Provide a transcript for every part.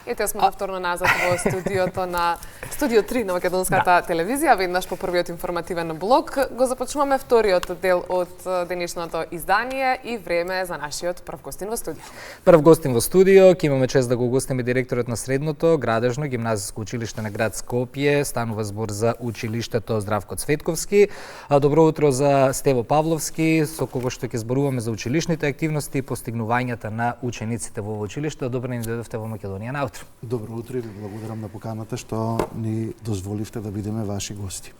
Ете сме повторно назад во студиото на Студио 3 на Македонската телевизија, веднаш по првиот информативен блок. Го започнуваме вториот дел од денешното издание и време за нашиот прв гостин во студио. Прв гостин во студио, ќе имаме чест да го гостиме директорот на средното градежно гимназиско училиште на град Скопје. Станува збор за училиштето Здравко Цветковски. Добро утро за Стево Павловски, со кого што ќе зборуваме за училишните активности и постигнувањата на учениците во училиште. Добро ни дојдовте во Македонија на утро. Добро утро и ви благодарам на поканата што ни дозволивте да бидеме ваши гости.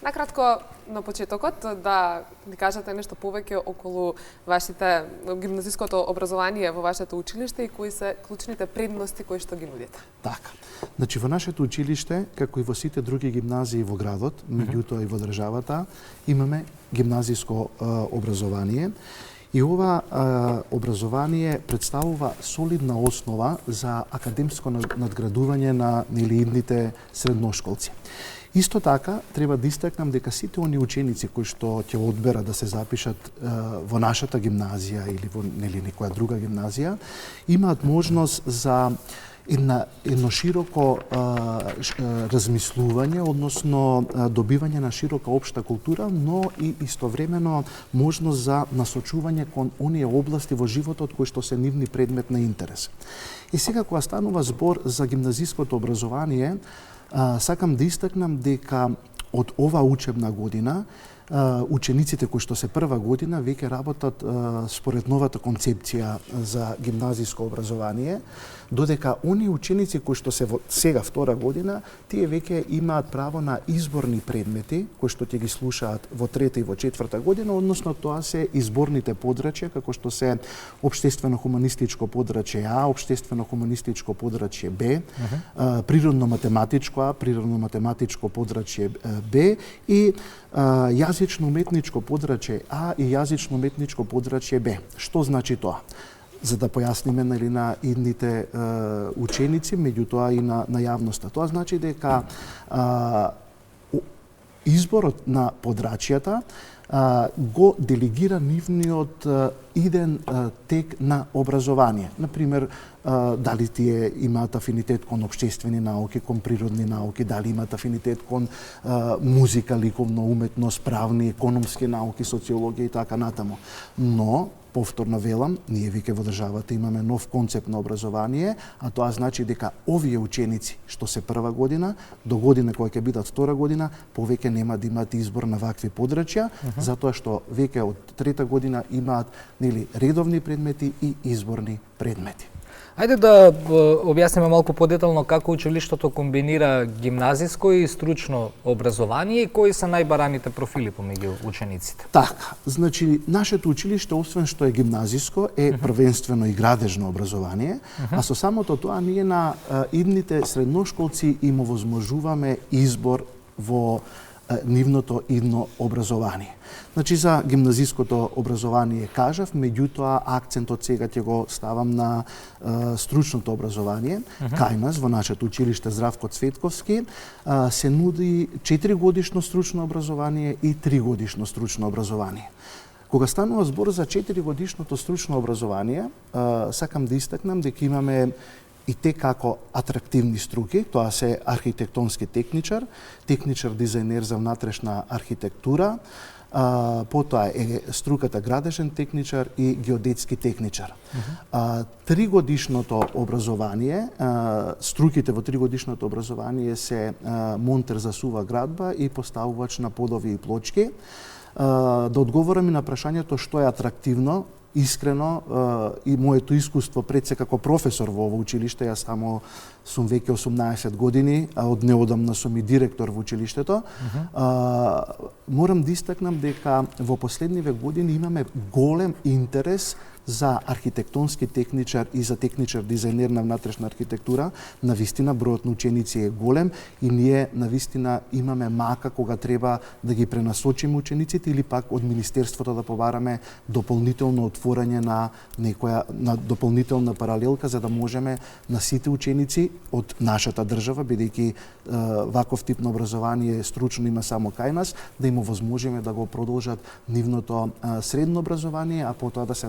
Накратко, на почетокот, да ни кажете нешто повеќе околу вашите гимназиското образование во вашето училиште и кои се клучните предности кои што ги нудите. Така. Значи, во нашето училиште, како и во сите други гимназии во градот, меѓутоа и во државата, имаме гимназиско образование. И ова образование представува солидна основа за академско надградување на идните средношколци. Исто така, треба да истакнам дека сите они ученици кои што ќе одберат да се запишат во нашата гимназија или во некоја друга гимназија, имаат можност за едно широко размислување, односно добивање на широка општа култура, но и истовремено можност за насочување кон оние области во животот кои што се нивни предмет на интерес. И сега кога станува збор за гимназиското образование, сакам да истакнам дека од ова учебна година учениците кои што се прва година веќе работат според новата концепција за гимназиско образование, додека оние ученици кои што се сега втора година, тие веќе имаат право на изборни предмети кои што ќе ги слушаат во трета и во четврта година, односно тоа се изборните подрачја како што се општествено-хуманистичко подрачје А, општествено-хуманистичко подрачје Б, природно-математичко А, природно-математичко подрачје Б и јазично-уметничко подрачје А и јазично-уметничко подрачје Б. Што значи тоа? За да појасниме на идните ученици, меѓутоа и на јавноста. Тоа значи дека изборот на подрачјата го делегира нивниот иден тек на образование. Например, дали тие имаат афинитет кон општествени науки, кон природни науки, дали имаат афинитет кон музика, ликовна уметност, правни, економски науки, социологија и така натаму. Но повторно велам, ние веќе во државата имаме нов концепт на образование, а тоа значи дека овие ученици што се прва година, до година кога ќе бидат втора година, повеќе нема да имаат избор на вакви подрачја, затоа што веќе од трета година имаат редовни предмети и изборни предмети. Ајде да објасниме малку подетално како училиштето комбинира гимназиско и стручно образование и кои се најбараните профили помеѓу учениците. Така, значи нашето училиште освен што е гимназиско е првенствено и градежно образование, а со самото тоа ние на идните средношколци им овозможуваме избор во нивното идно образование. Значи за гимназиското образование кажав, меѓутоа акцентот сега ќе го ставам на стручното образование. Кај нас во нашето училиште Здравко Цветковски се нуди 4-годишно стручно образование и 3-годишно стручно образование. Кога станува збор за 4-годишното стручно образование, сакам да истакнам дека имаме и те како атрактивни струки, тоа се архитектонски техничар, техничар дизајнер за внатрешна архитектура, потоа е струката градежен техничар и геодетски техничар. 3-годишното образование, струките во 3-годишното образование се монтер за сува градба и поставувач на подови и плочки. Да одговорам и на прашањето што е атрактивно, искрено и моето искуство пред се како професор во ово училиште, јас само сум веќе 18 години, а од неодамна сум и директор во училиштето. Морам да истакнам дека во последниве години имаме голем интерес за архитектонски техничар и за техничар дизајнер на внатрешна архитектура. Навистина бројот на ученици е голем и ние навистина имаме мака кога треба да ги пренасочиме учениците или пак од министерството да побараме дополнително отворање на дополнителна паралелка за да можеме на сите ученици од нашата држава, бидејќи ваков тип на образование стручно има само кај нас, да им овозможиме да го продолжат нивното средно образование, а потоа да се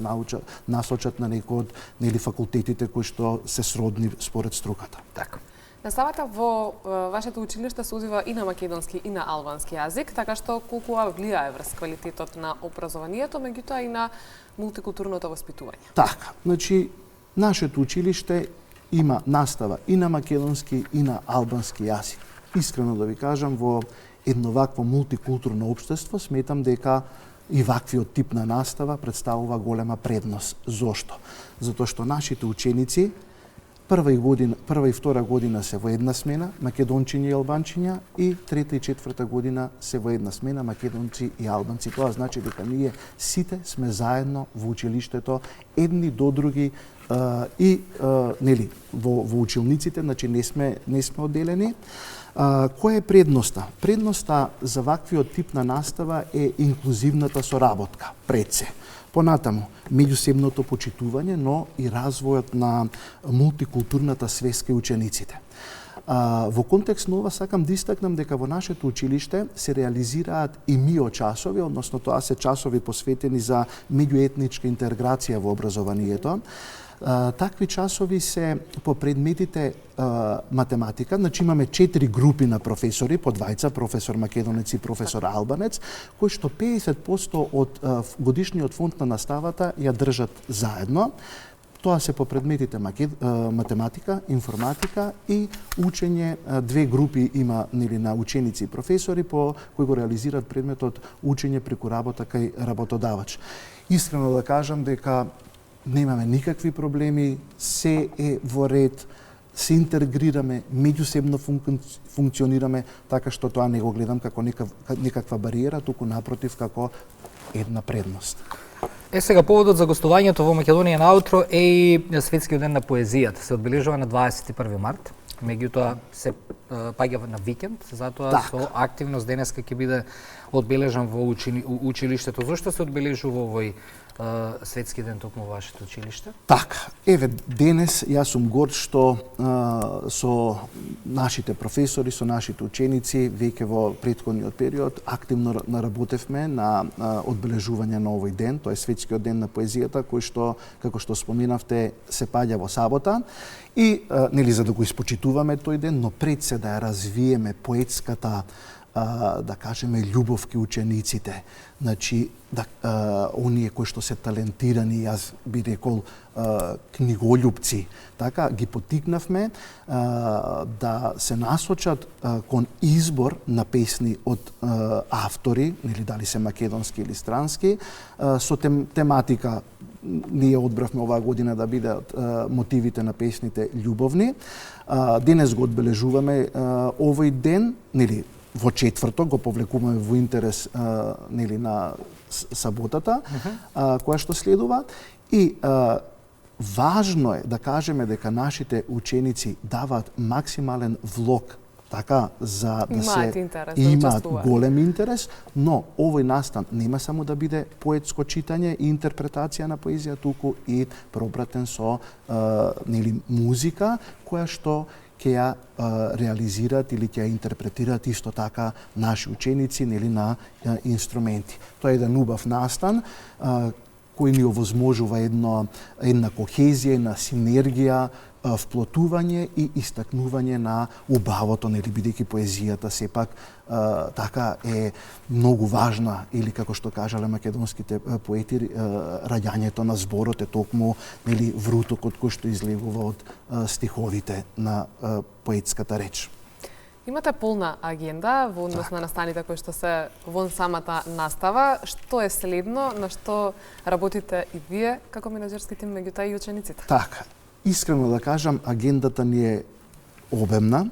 насочат на некои од факултетите кои што се сродни според струката. Така. Наставата во вашето училиште се одвива и на македонски и на албански јазик, така што колку влијае врз квалитетот на образованието, меѓутоа и на мултикултурното воспитување? Така, значи, нашето училиште има настава и на македонски и на албански јазик. Искрено да ви кажам, во едно вакво мултикултурно општество сметам дека и ваквиот тип на настава представува голема предност. Зошто? Затоа што нашите ученици прва и втора година се во една смена, македончиња и албанчиња, и трета и четврта година се во една смена, македонци и албанци. Тоа значи дека ние сите сме заедно во училиштето, едни до други во училниците, значи не сме одделени. Која е предноста? Предноста за ваквиот тип на настава е инклузивната соработка, пред се. Понатаму, меѓусебното почитување, но и развојот на мултикултурната свест кај учениците. Во контекст на ова сакам да истакнам дека во нашето училиште се реализираат и МИО часови, односно тоа се часови посветени за меѓуетничка интеграција во образованието. Такви часови се по предметите математика, значи имаме 4 групи на професори, по двајца, професор македонец и професор албанец, кои што 50% од годишниот фонд на наставата ја држат заедно. Тоа се по предметите математика, информатика и учење. 2 групи има на ученици и професори по кои го реализираат предметот учење преку работа кај работодавач. Искрено да кажам дека немаме никакви проблеми, се е во ред, се интегрираме, меѓусебно функционираме, така што тоа не го гледам како некаква бариера, туку напротив како една предност. Сега поводот за гостувањето во Македонија на Аутро е и Светскиот ден на поезијата. Се одбележува на 21 март, меѓутоа се паѓа на викенд, затоа со активност денеска ќе биде одбележан во училиштето. Зошто се одбележува овој Светски ден токму во вашето училиште? Така, еве денес јас сум горд што со нашите професори, со нашите ученици веќе во претходниот период активно наработевме на одбележување на овој ден, тоа е Светскиот ден на поезијата, кој што, како што споменавте, се паѓа во сабота. И за да го испочитуваме тој ден, но пред се да ја развиеме поетската да кажеме љубов ке учениците, значи оние кои што се талентирани, јас би рекол книголюбци, така ги поттикнавме да се насочат кон избор на песни од автори, дали се македонски или странски, со тематика. Ние одбравме оваа година да бидат мотивите на песните љубовни. Денес го одбележуваме овој ден, во четврток го повлекуваме во интерес на саботата, која што следува. И важно е да кажеме дека нашите ученици даваат максимален влог, така, за да имаат голем интерес, но овој настан нема само да биде поетско читање и интерпретација на поезија, туку и пропратен со музика, која што ќе ја реализираат или ќе ја интерпретираат исто така наши ученици на инструменти. Тоа е еден убав настан кој ни овозможува една кохезија, една синергија, вплотување и истакнување на убавото, бидејќи поезијата сепак така е многу важна, или како што кажале македонските поети, раѓањето на зборот е токму врутокот кој што излегува од стиховите на поетската реч. Имате полна агенда во однос на настаните кои што се во самата настава. Што е следно, на што работите и вие како менаџерски тим, меѓутоа и учениците? Така, искрено да кажам, агендата ни е обемна.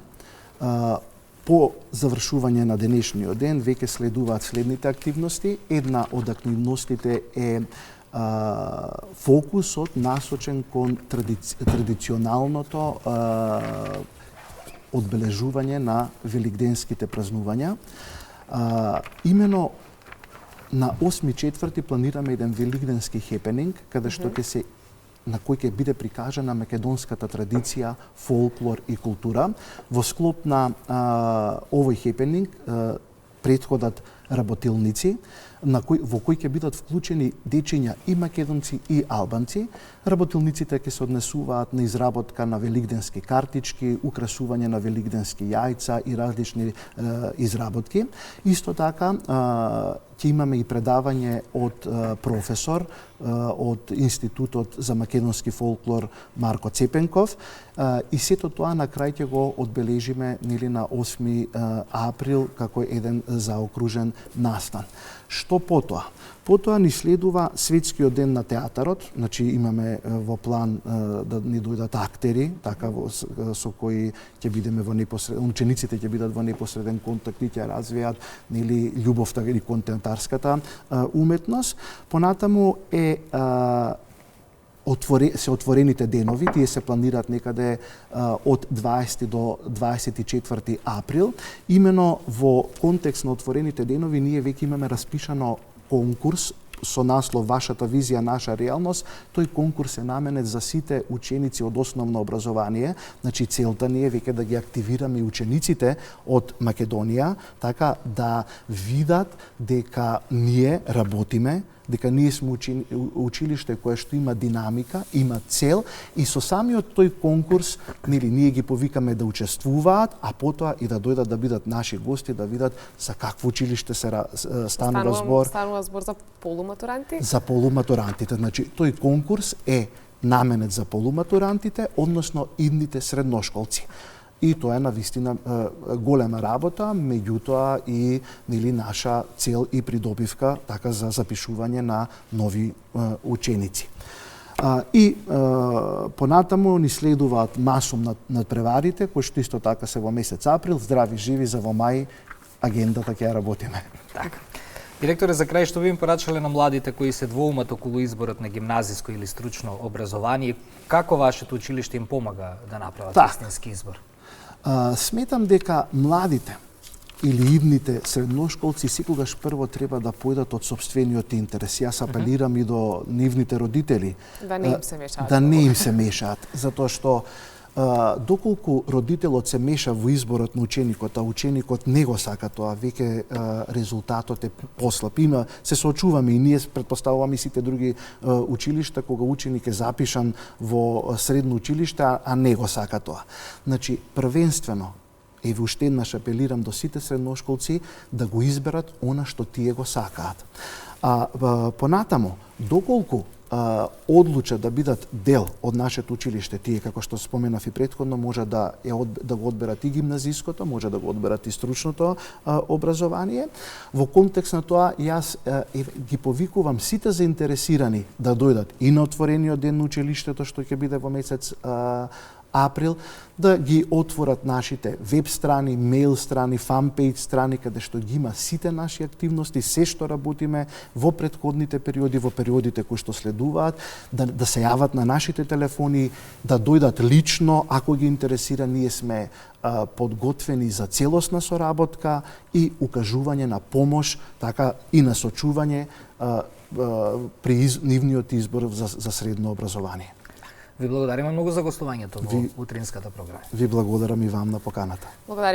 По завршување на денешниот ден веќе следуваат следните активности. Една од активностите е фокусот насочен кон традиционалното одбележување на великденските празнувања. Имено на 8.4. планираме еден великденски хепенинг, каде што на кој ќе биде прикажана македонската традиција, фолклор и култура. Во склоп на овој хепенинг, претходат работилници во кои ќе бидат вклучени дечиња и македонци и албанци. Работилниците ќе се однесуваат на изработка на великденски картички, украсување на великденски јајца и различни изработки. Исто така ќе имаме и предавање од професор од Институтот за македонски фолклор Марко Цепенков и сето тоа на крај ќе го одбележиме на 8 април како еден заокружен настан. Што потоа? Потоа ни следува Светскиот ден на театарот, значи имаме во план да ни дојдат актери, така со кои ќе бидеме во непосреден, учениците ќе бидат во непосреден контакт и ќе развијат љубовта и контентарската уметност. Понатаму се отворените денови, тие се планираат некаде од 20 до 24 април. Имено во контекст на отворените денови ние веќе имаме распишано конкурс со наслов Вашата визија, наша реалност. Тој конкурс е наменет за сите ученици од основно образование. Значи целта ни е веќе да ги активираме и учениците од Македонија, така да видат дека ние работиме, дека ние сме училиште кое што има динамика, има цел и со самиот тој конкурс ние ги повикаме да учествуваат, а потоа и да дојдат да бидат наши гости, да видат за какво училиште се станува збор. Станува збор за полуматуранти? За полуматурантите. Значи, тој конкурс е наменет за полуматурантите, односно идните средношколци. И тоа е навистина голема работа, меѓутоа и наша цел и придобивка така за запишување на нови ученици. И понатаму ни следуваат масум надпреварите, кои што исто така се во месец април, здрави живи за во мај агендата ќе ја работиме. Така. Директоре, за крај што би им порачале на младите кои се двоумат околу изборот на гимназиско или стручно образование, како вашето училиште им помага да направат истински избор? Сметам дека младите или идните средношколци секогаш прво треба да појдат од сопствениот интерес. Јас апелирам и до нивните родители да не им се мешаат. Да не им се мешаат, затоа што доколку родителот се меша во изборот на ученикот, а ученикот не го сака тоа, веќе резултатот е послаб. Се соочуваме и ние, предпоставуваме и сите други училишта, кога ученик е запишан во средно училиште, а не го сака тоа. Значи, првенствено, уште еднаш апелирам до сите средношколци да го изберат она што тие го сакаат. Понатаму, доколку одлучат да бидат дел од нашето училиште, тие, како што споменав и претходно, може да го одберат и гимназиското, може да го одберат и стручното образование. Во контекст на тоа, јас ги повикувам сите заинтересирани да дојдат и на отворениот ден на училиштето, што ќе биде во месец април, да ги отворат нашите веб страни, мејл страни, фанпејдж страни, каде што ги има сите наши активности, се што работиме во претходните периоди, во периодите кои што следуваат, да се јават на нашите телефони, да дојдат лично, ако ги интересира, ние сме подготвени за целосна соработка и укажување на помош, така и насочување при нивниот избор за средно образование. Ви благодариме многу за гостувањето во утринската програма. Ви благодарам и вам на поканата. Благодарим.